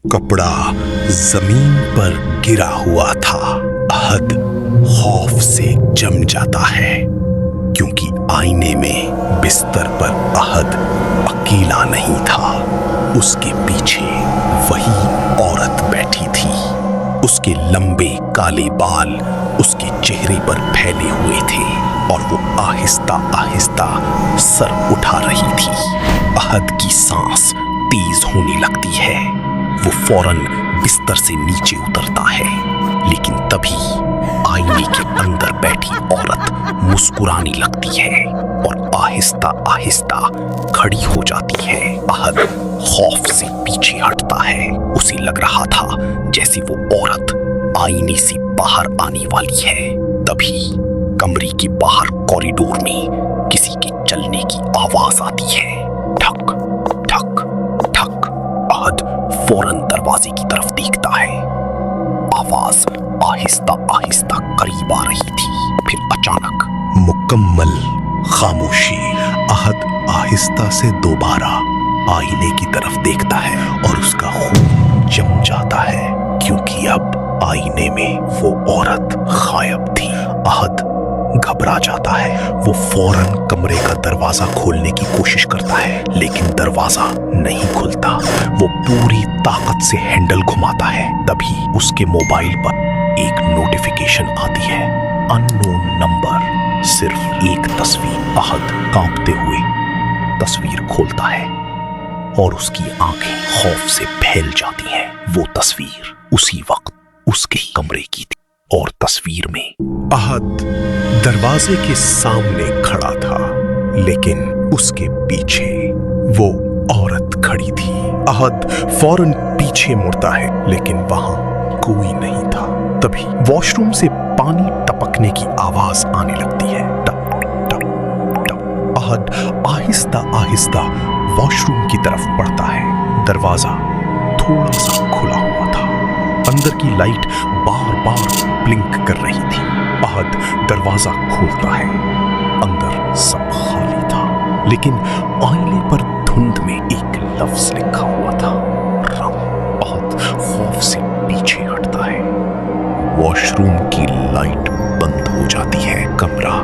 कपड़ा जमीन पर गिरा हुआ था। अहद खौफ से जम जाता है क्योंकि आईने में बिस्तर पर अहद अकेला नहीं था। उसके पीछे वही औरत बैठी थी। उसके लंबे काले बाल उसके चेहरे पर फैले हुए थे और वो आहिस्ता आहिस्ता सर उठा रही थी। अहद की सांस तेज होने लगती है। वो फौरन बिस्तर से नीचे उतरता है, लेकिन तभी आईने के अंदर बैठी औरत मुस्कुराने लगती है और आहिस्ता आहिस्ता खड़ी हो जाती है। अहद खौफ से पीछे हटता है। उसे लग रहा था जैसे वो औरत आईने से बाहर आने वाली है। तभी कमरे के बाहर कॉरिडोर में किसी के चलने की आवाज आती है। ठक ठक ठक। अहद फौरन दरवाजे की तरफ देखता है। आवाज आहिस्ता आहिस्ता करीब आ रही थी। फिर अचानक मुकम्मल खामोशी। अहद आहिस्ता से दोबारा आईने की तरफ देखता है और उसका खून जम जाता है क्योंकि अब आईने में वो औरत गायब थी। अहद घबरा जाता है। वो फौरन कमरे का दरवाजा खोलने की कोशिश करता है, लेकिन दरवाजा नहीं खुलता। वो पूरी ताकत से हैंडल घुमाता है। तभी उसके मोबाइल पर एक नोटिफिकेशन आती है। Unknown number. सिर्फ एक तस्वीर। अहद कांपते हुए तस्वीर खोलता है और उसकी आंखें खौफ से फैल जाती हैं। वो तस्वीर उसी वक्त उसके कमरे की थी और तस्वीर में अहद दरवाजे के सामने खड़ा था, लेकिन उसके पीछे वो औरत खड़ी थी। अहद फौरन पीछे मुड़ता है, लेकिन वहां कोई नहीं था। तभी वॉशरूम से पानी टपकने की आवाज आने लगती है। टप टप टप। अहद आहिस्ता आहिस्ता वॉशरूम की तरफ बढ़ता है। दरवाजा थोड़ा सा खुला हुआ था। अंदर की लाइट बार बार ब्लिंक कर रही थी। अहद दरवाजा खोलता है। अंदर सब खाली था, लेकिन आईने पर धुंध में एक लफ्ज लिखा हुआ था, रम। अहद खौफ से पीछे हटता है। वॉशरूम की लाइट बंद हो जाती है। कमरा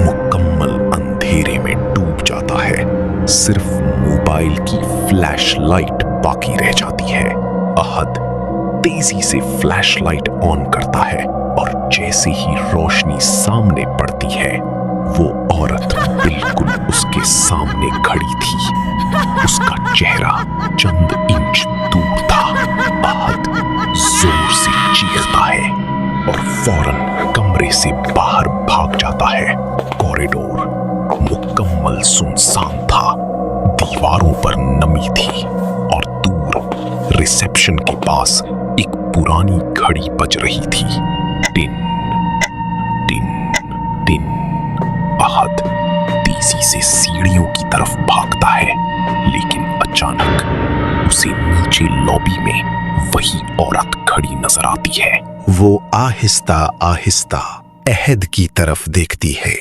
मुकम्मल अंधेरे में डूब जाता है। सिर्फ मोबाइल की फ्लैश लाइट बाकी रह जाती है। अहद तेजी से फ्लैश लाइट ऑन करता है और जैसे ही रोशनी सामने पड़ती है, वो औरत बिल्कुल उसके सामने खड़ी थी। उसका चेहरा चंद इंच दूर था। अहद जोर से चीखता है और फौरन कमरे से बाहर भाग जाता है। कॉरिडोर मुकम्मल सुनसान था। दीवारों पर नमी थी और दूर रिसेप्शन के पास एक पुरानी घड़ी बज रही थी। Tin tin tin. अहद तेजी से सीढ़ियों की तरफ भागता है, लेकिन अचानक उसे नीचे लॉबी में वही औरत खड़ी नजर आती है। वो आहिस्ता आहिस्ता अहद की तरफ देखती है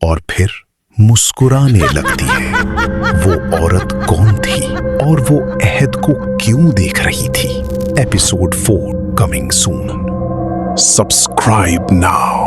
और फिर मुस्कुराने लगती है। वो औरत कौन थी और वो अहद को क्यों देख रही थी? Episode 4 coming soon. Subscribe now.